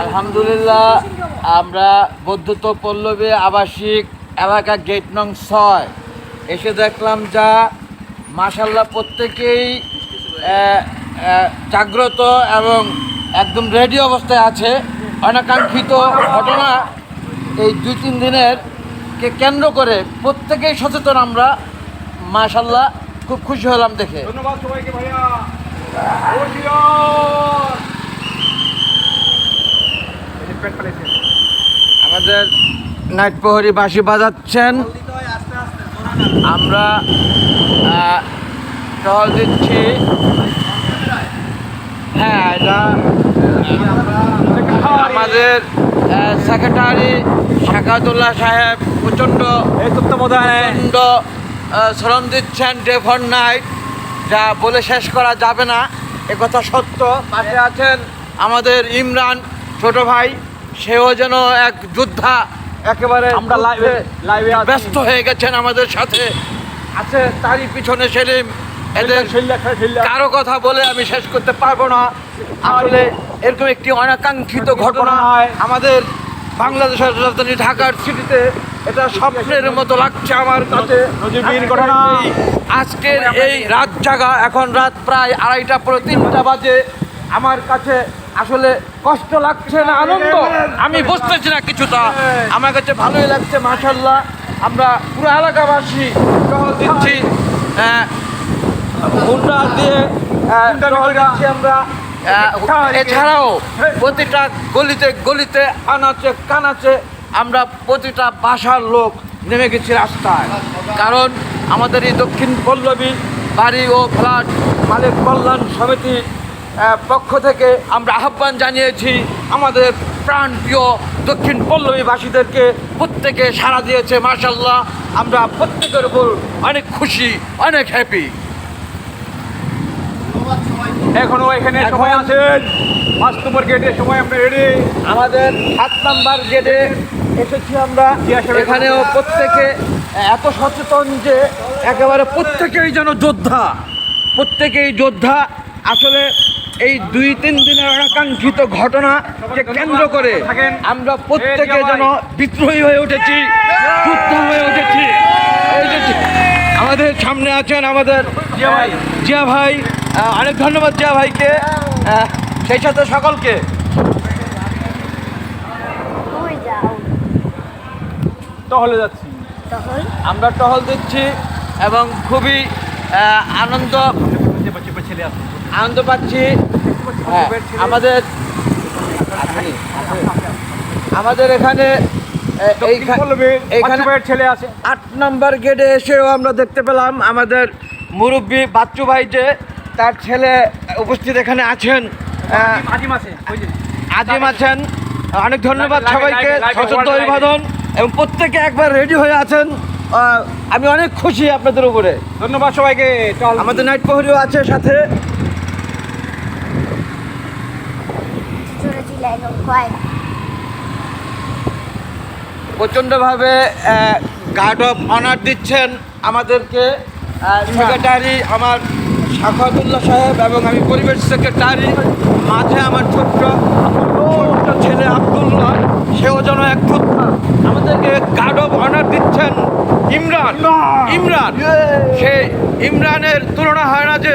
আলহামদুলিল্লাহ, আমরা বৌদ্ধত পল্লবী আবাসিক এলাকা গেট নং 6 এসে দেখলাম যা মাশাআল্লাহ প্রত্যেকেই জাগ্রত এবং একদম রেডি অবস্থায় আছে। অনাকাঙ্ক্ষিত ঘটনা এই 2-3 দিনের কে কেন্দ্র করে প্রত্যেকেই সচেতন। আমরা মাশাআল্লাহ খুব খুশি হলাম দেখে। ধন্যবাদ সবাইকে ভাইয়া। আমাদের নাইট প্রহরী বাঁশি বাজাচ্ছেন, আমরা টহল দিচ্ছি। হ্যাঁ, এটা আমাদের সেক্রেটারি শাকাতুল্লাহ সাহেব প্রচণ্ড শ্রম দিচ্ছেন ডে ফর নাইট, যা বলে শেষ করা যাবে না, একথা সত্য। পাশে আছেন আমাদের ইমরান ছোট ভাই, সেও যেন এক যোদ্ধা, একেবারে আমরা লাইভে ব্যস্ত হয়ে গেছেন আমাদের সাথে আছে। তারই পিছনে সেলিম। এদের কারো কথা বলে আমি শেষ করতে পারবো না। আসলে এরকম একটি অনাকাঙ্ক্ষিত ঘটনা আমাদের বাংলাদেশের রাজধানী ঢাকার সিটিতে, এটা স্বপ্নের মতো লাগছে আমার কাছে। ঘটনা আজকের এই রাত জাগা, এখন রাত প্রায় 2:30 বাজে। আমার কাছে আসলে কষ্ট লাগছে না আনন্দ, আমি বুঝতেছি না কিছুটা। আমার কাছে ভালোই লাগছে মাশাআল্লাহ। আমরা পুরো এলাকাবাসী টহল দিচ্ছি, হুন্ডা দিয়ে টহল দিচ্ছি আমরা। এছাড়াও প্রতিটা গলিতে গলিতে আনাচে কানাচে আমরা প্রতিটা বাসার লোক নেমে গেছি রাস্তায়। কারণ আমাদের এই দক্ষিণ পল্লবী বাড়ি ও ফ্ল্যাট মালিক কল্যাণ সমিতির পক্ষ থেকে আমরা আহ্বান জানিয়েছি আমাদের প্রাণপ্রিয় দক্ষিণ পল্লবীবাসীদেরকে। প্রত্যেকে সাড়া দিয়েছে মাশাআল্লাহ। আমরা প্রত্যেকের উপর অনেক খুশি, অনেক হ্যাপি। এখনো এখানে সময় আছেন। 5 নম্বর গেটে সময় আমরা রেডি। আমাদের 7 নম্বর গেটে এসেছি আমরা। এখানেও প্রত্যেকে এত সচেতন যে একেবারে প্রত্যেকেই যেন যোদ্ধা, প্রত্যেকেই যোদ্ধা। আসলে এই 2-3 দিনের অনাকাঙ্ক্ষিত ঘটনাকে কেন্দ্র করে আমরা প্রত্যেকে যেন বিদ্রোহী হয়ে উঠেছি, যোদ্ধা হয়ে উঠেছি। এই যে আমাদের সামনে আছেন আমাদের জিয়া ভাই, অনেক ধন্যবাদ জিয়া ভাইকে, সেই সাথে সকলকে। টহলে যাচ্ছি, আমরা টহল দিচ্ছি এবং খুবই আনন্দ পাচ্ছি। আমাদের এখানে ছেলে আছে 8 নম্বর গেটে এসেও আমরা দেখতে পেলাম আমাদের মুরব্বী বাচ্চু ভাই, যে তার ছেলে উপস্থিত এখানে আছেন, আজিম আছেন। অনেক ধন্যবাদ সবাইকে, সশস্ত্র অভিবাদন, এবং প্রত্যেকে একবার রেডি হয়ে আছেন। আমি অনেক খুশি আপনাদের উপরে। ধন্যবাদ সবাইকে। আমাদের নাইট প্রহরীও আছে সাথে। প্রচণ্ডভাবে গার্ড অফ অনার দিচ্ছেন আমাদেরকে সেক্রেটারি আমার শাখাতুল্লাহ সাহেব এবং আমি পরিবেশ সেক্রেটারি। মাঝে আমার ছোট্ট ছেলে আব্দুল্লাহ, সেও যেন এক যোদ্ধা। আমাদেরকে গার্ড অফ অনার দিচ্ছেন ইমরান। সে ইমরানের তুলনা হয় না, যে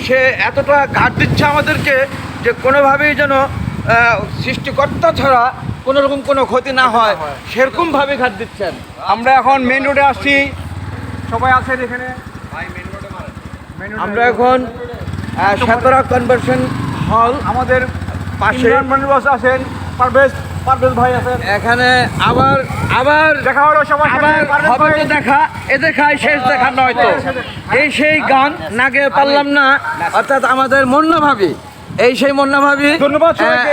সে এতটা গার্ড দিচ্ছে আমাদেরকে যে কোনোভাবেই যেন সৃষ্টিকর্তা ছাড়া কোনো রকম কোনো ক্ষতি না হয়, সেরকমভাবে ঘাট দিচ্ছেন। আমরা এখন মেন রোডে আসছি, সবাই আছেন এখানে। আমরা এখন সাতরা কনভেনশন হল আমাদের পাশে আছেন, পারভেজ ভাই আছেন এখানে। আবার দেখা হলো সবার সাথে। হবে তো দেখা, এ দেখায় শেষ দেখা নয় তো। এই সেই গান না গেয়ে পারলাম না, অর্থাৎ আমাদের মুন্না ভাবি, এই সেই মুন্না ভাবি, ধন্যবাদ সবাইকে।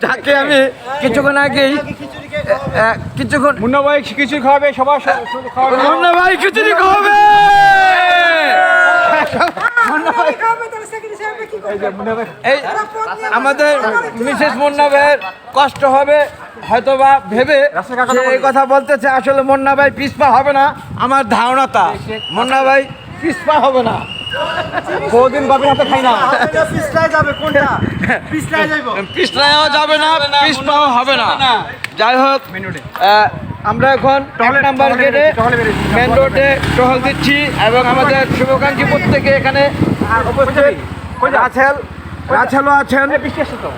যাকে আমি কিছুক্ষণ আগেই মুন্না ভাই খিচুড়ি খাওয়াবে, সবার মুন্না ভাই খিচুড়ি খাওয়াবে। এই আমাদের মিসেস মুন্না ভাইয়ের কষ্ট হবে হয়তোবা ভেবে সে এই কথা বলতেছে। আসলে মুন্না ভাই পিছপা হবে না, আমার ধারণা তা মুন্না ভাই পিছপা হবে না। বহুদিন বাবির হাতে খাই না। পিছলাও যাবে না, পিছপাও হবে না। যাই হোক, মেনুডে আমরা এখন টহলে- 1 নাম্বার টহলে গেটে বেরিয়েছি, টহলে বেরিয়েছি। মেন রোডে টহল দিচ্ছি এবং আমাদের শুভকাঙ্ক্ষী প্রত্যেকে এখানে উপস্থিত। রাছেলও আছেন। বৃষ্টি আসছে তো।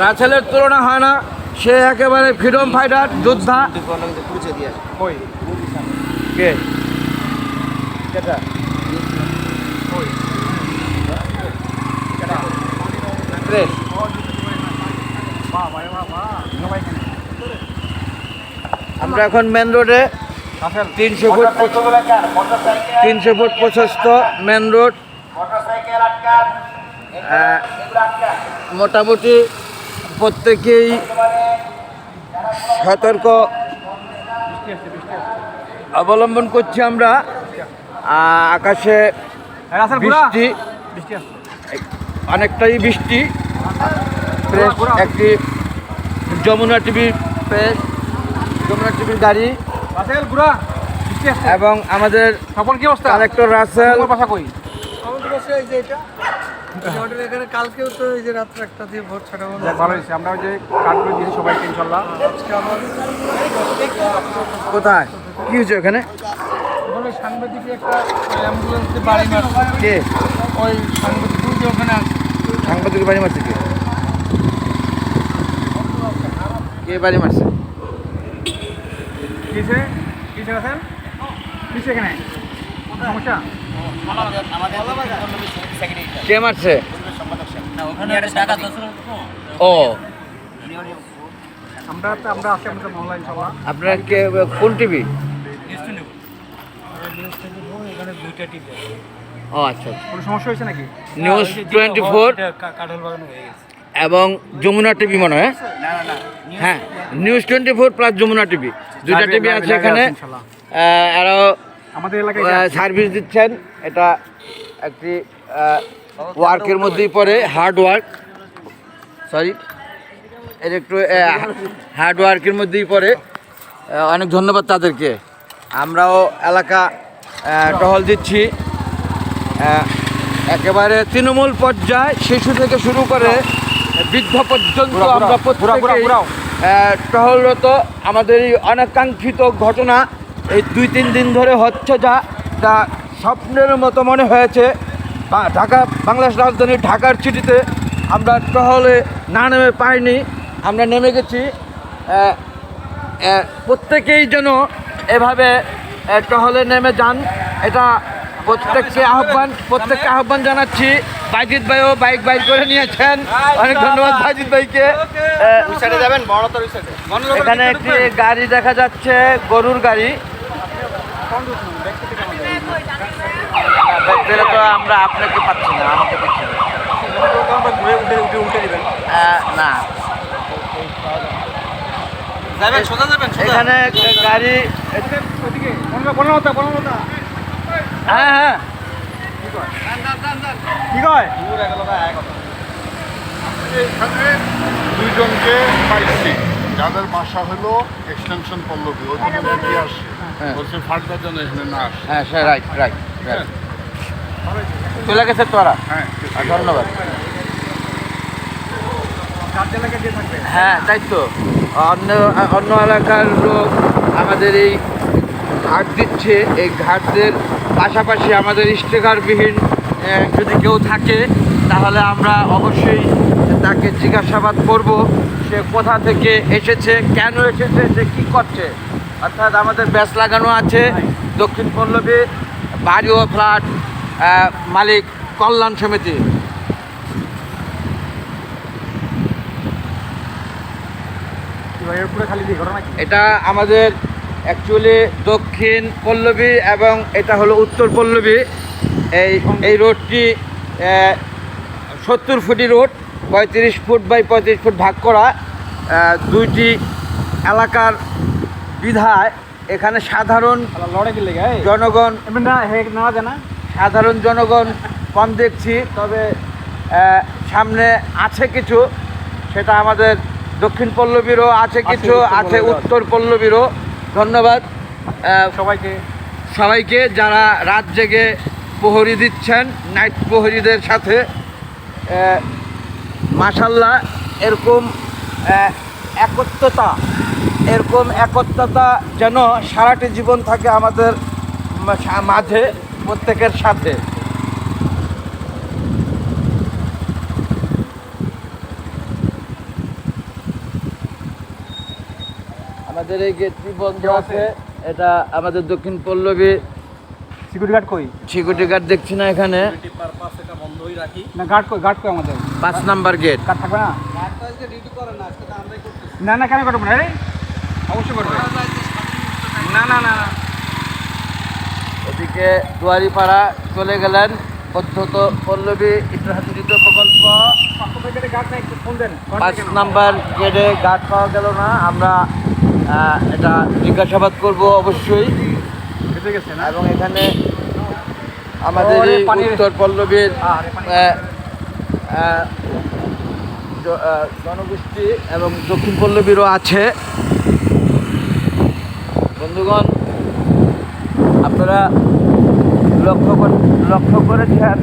রাছেলের তুলনা হয় না, সে একেবারে ফ্রিডম ফাইটার যোদ্ধা। কই কে কেটা? প্রেস। আমরা এখন মেন রোডে 300 ফুট প্রশস্ত মেন রোড। মোটামুটি প্রত্যেকেই সতর্ক অবলম্বন করছি আমরা। আকাশে রাসেল বৃষ্টি, বৃষ্টি আসছে। অনেকটাই বৃষ্টি। প্রেস একটি যমুনা টিভি প্রেস, যমুনা টিভির গাড়ি রাসেল ঘুরা বৃষ্টি আসছে। এবং আমাদের তখন কি অবস্থা? কালেক্টর রাসেল। তোমার বাসা কই? এখানে কালকেও তো এই যে রাত্রে একটা দিয়ে ভোর 6টা বন্ধ। যাক, ভালো হয়েছে। আমরা ওই যে কার্ডগুলো দিয়েছি সবাইকে ইনশাল্লাহ। আজকে আমার কোথায় কি হয়েছে ওখানে? ওখানে সাংবাদিক একটা অ্যাম্বুলেন্স দিয়ে বাড়ি মারছে। কে ওই সাংবাদিক যে ওখানে আছে সাংবাদিক বাড়ি মারছে? কে বাড়ি মারছে? কিসে কিসে রাসেল? কিসে এখানে সমস্যা? কে মারছে? ও আমরা আছি আমাদের মহল্লা ইনশাল্লাহ। আপনার কে কোন টিভি? এখানে দুইটা টিভি আছে। ও আচ্ছা আচ্ছা। কোনো সমস্যা হয়েছে নাকি? নিউজ 24 কাঁঠাল বাগান হয়ে গেছে। এবং যমুনা টিভি মনে হয়। হ্যাঁ, নিউজ 24 প্লাস যমুনা টিভি, দুইটা Live- টিভি live- আছে live এখানে। আছে ইনশাল্লাহ। আরও আমাদের এলাকায় সার্ভিস দিচ্ছেন। এটা একটি ওয়ার্কের মধ্যেই পড়ে, হার্ড ওয়ার্ক। সরি, এটা একটু হার্ড ওয়ার্কের মধ্যেই পড়ে। অনেক ধন্যবাদ তাদেরকে। আমরাও এলাকা টহল দিচ্ছি। একেবারে তৃণমূল পর্যায়ে, শিশু থেকে শুরু করে বৃদ্ধ পর্যন্ত ঘুরাও, আমরা ঘুরাও, প্রত্যেকেই ঘুরাও। টহলরত। আমাদের এই অনাকাঙ্ক্ষিত ঘটনা এই 2-3 দিন ধরে হচ্ছে, যা স্বপ্নের মতো মনে হয়েছে। ঢাকা, বাংলাদেশ রাজধানী ঢাকার সিটিতে আমরা টহলে না নেমে পাইনি, আমরা নেমে গেছি। প্রত্যেকেই যেন এভাবে টহলে নেমে যান, এটা প্রত্যেককে আহ্বান জানাচ্ছি। বাইজিৎ ভাইও বাইক করে নিয়েছেন, অনেক ধন্যবাদ বাইজিৎ ভাইকে। এখানে একটি গাড়ি দেখা যাচ্ছে, গরুর গাড়ি। দেখলে তো আমরা আপনাকে পাচ্ছি না, আমাকে পাচ্ছি না। না, এখানে গাড়ি। হ্যাঁ হ্যাঁ, কি কয়? এখানে দুইজনকে পাইছি যাদের বাসা হলো এক্সটেনশন পল্লবী, ওখানে দিয়ে আসে হ্যাঁ। বলছে ফার্দার যেন এখানে না আসে। হ্যাঁ স্যার, রাইট রাইট রাইট। চলে গেছে তোরা, হ্যাঁ, ধন্যবাদ। চার এলাকায় দিয়ে থাকবে। হ্যাঁ তাই তো, অন্য অন্য এলাকার লোক আমাদের এই ঘাট দিচ্ছে। এই ঘাটদের পাশাপাশি আমাদের স্টিকারবিহীন যদি কেউ থাকে, তাহলে আমরা অবশ্যই তাকে জিজ্ঞাসাবাদ করব, সে কোথা থেকে এসেছে, কেন এসেছে, সে কী করছে। অর্থাৎ আমাদের ব্যাস লাগানো আছে দক্ষিণ পল্লবী বাড়ি ও ফ্ল্যাট মালিক কল্যাণ সমিতি। কি ভাই, এর পুরো খালি দিয়ে ঘটনা কি? এটা আমাদের অ্যাকচুয়ালি দক্ষিণ পল্লবী এবং এটা হলো উত্তর পল্লবী। এই রোডটি 70 ফুটি রোড, 35 ফুট বাই 35 ফুট ভাগ করা। দুইটি এলাকার বিধায় এখানে সাধারণ লড়ে গেলে গায়ে জনগণ এমনি না হে না জানা। সাধারণ জনগণ কম দেখছি, তবে সামনে আছে কিছু, সেটা আমাদের দক্ষিণ পল্লবীরও আছে কিছু, উত্তর আছে পল্লবীরও উত্তর পল্লবীরও। ধন্যবাদ সবাইকে। সবাইকে যারা রাত জেগে প্রহরী দিচ্ছেন নাইট প্রহরীদের সাথে। মাশাল্লাহ, এরকম একত্রতা যেন সারাটি জীবন থাকে আমাদের মাঝে প্রত্যেকের সাথে। আমাদের এই গেটটি বন্ধ আছে, এটা আমাদের দক্ষিণ পল্লবী। সিকিউরিটি গার্ড কই? সিকিউরিটি গার্ড দেখছি না এখানে। না গার্ড কই? গার্ড কই আমাদের? 5 নাম্বার গেট। গার্ড থাকবে না? না না, কেন করবো না রে? অবশ্যই করবে। না না না না, এদিকে দুয়ারিপাড়া চলে গেলেন পদ্ধত পল্লবী ইটহাতিরিত প্রকল্প। 5 নাম্বার গেটে গার্ড পাওয়া গেল না। আমরা এটা জিজ্ঞাসাবাদ করব অবশ্যই। এবং এখানে আমাদের এই উত্তর পল্লবীর জনগোষ্ঠী এবং দক্ষিণ পল্লবীরও আছে। বন্ধুগণ, আপনারা লক্ষ্য করেছেন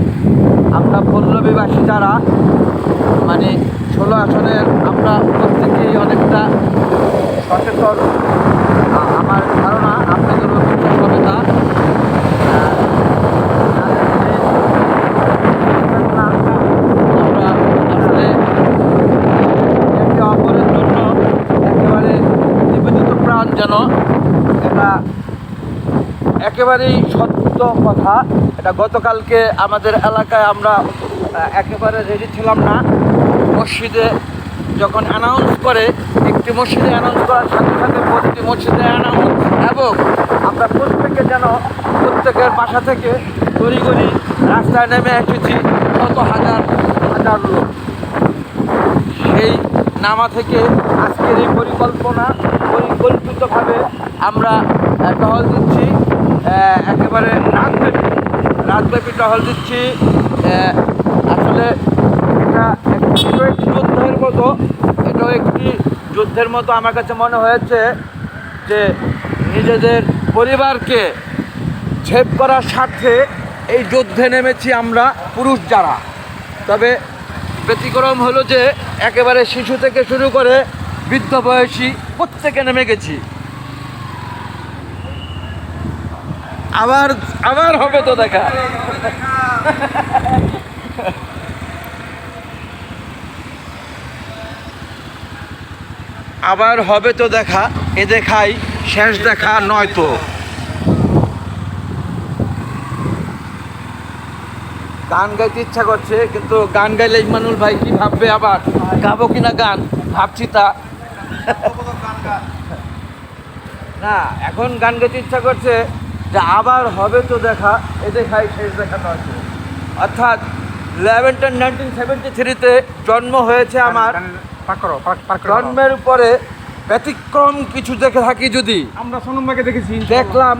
আমরা পল্লবীবাসী যারা, মানে 16 আসনের আমরা প্রত্যেকেই অনেকটা সচেতন। আমার ধারণা আপনাদেরও বিশ্বাস হবে তা। আমরা আসলে একে অপরের জন্য একেবারে নিবেদিত প্রাণ, যেন এটা একেবারেই সত্য কথা। এটা গতকালকে আমাদের এলাকায় আমরা একেবারে রেডি ছিলাম না। মসজিদে যখন অ্যানাউন্স করে, একটি মসজিদে অ্যানাউন্স করার সাথে সাথে প্রতিটি মসজিদে অ্যানাউন্স, এবং আমরা প্রত্যেকে যেন প্রত্যেকের বাসা থেকে তড়িঘড়ি রাস্তায় নেমে এসেছি কত হাজার হাজার লোক। সেই নামা থেকে আজকের এই পরিকল্পিতভাবে আমরা টহল দিচ্ছি, একেবারে রাতব্যাপী টহল দিচ্ছি। আসলে এটা একটি যুদ্ধের মতো, এটাও একটি যুদ্ধের মতো আমার কাছে মনে হয়েছে যে নিজেদের পরিবারকে সেভ করার স্বার্থে এই যুদ্ধে নেমেছি আমরা পুরুষ যারা। তবে ব্যতিক্রম হলো যে একেবারে শিশু থেকে শুরু করে বৃদ্ধ বয়সী প্রত্যেকে নেমে গেছি। আবার হবে তো দেখা। আবার হবে তো দেখা, এ দেখাই শেষ দেখা নয় তো। গান গাইতে ইচ্ছা করছে, কিন্তু গান গাইলে ইমানুল ভাই কি ভাববে, আবার গাবো কিনা গান ভাবছি তা। না, এখন গান গাইতে ইচ্ছা করছে যে আবার হবে তো দেখা, এ দেখাই শেষ দেখা নয় তো। অর্থাৎ 1973-তে জন্ম হয়েছে আমার। জন্মের উপরে ব্যতিক্রম কিছু দেখে থাকি যদি, আমরা সোনম ভাইকে দেখেছি। দেখলাম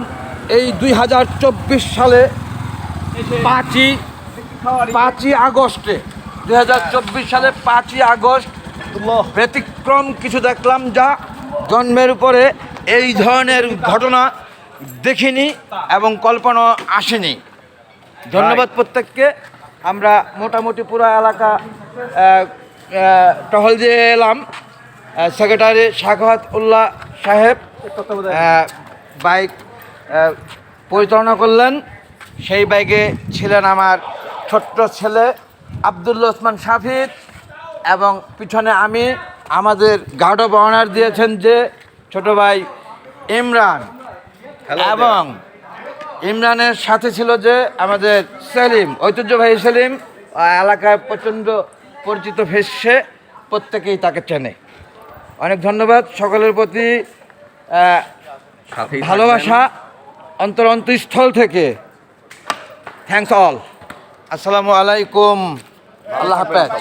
এই 2024 সালে 5ই আগস্টে, 2024 সালে 5ই আগস্ট ব্যতিক্রম কিছু দেখলাম, যা জন্মের উপরে এই ধরনের ঘটনা দেখিনি এবং কল্পনা আসেনি। ধন্যবাদ প্রত্যেককে। আমরা মোটামুটি পুরো এলাকা টহল দিয়ে এলাম। সেক্রেটারি সাখাওয়াত উল্লাহ সাহেব বাইক পরিচালনা করলেন। সেই বাইকে ছিলেন আমার ছোট্ট ছেলে আবদুল্লাহ ওসমান শাফিদ, এবং পিছনে আমি। আমাদের গার্ড অফ অনার দিয়েছেন যে ছোট ভাই ইমরান, এবং ইমরানের সাথে ছিল যে আমাদের সেলিম, ঐতিহ্যবাহী সেলিম, এলাকায় প্রচণ্ড পরিচিত ফেসে, প্রত্যেকেই তাকে চেনে। অনেক ধন্যবাদ সকলের প্রতি, ভালোবাসা অন্তরস্থল থেকে। Thanks all. আসসালামু আলাইকুম। আল্লাহ হাফেজ।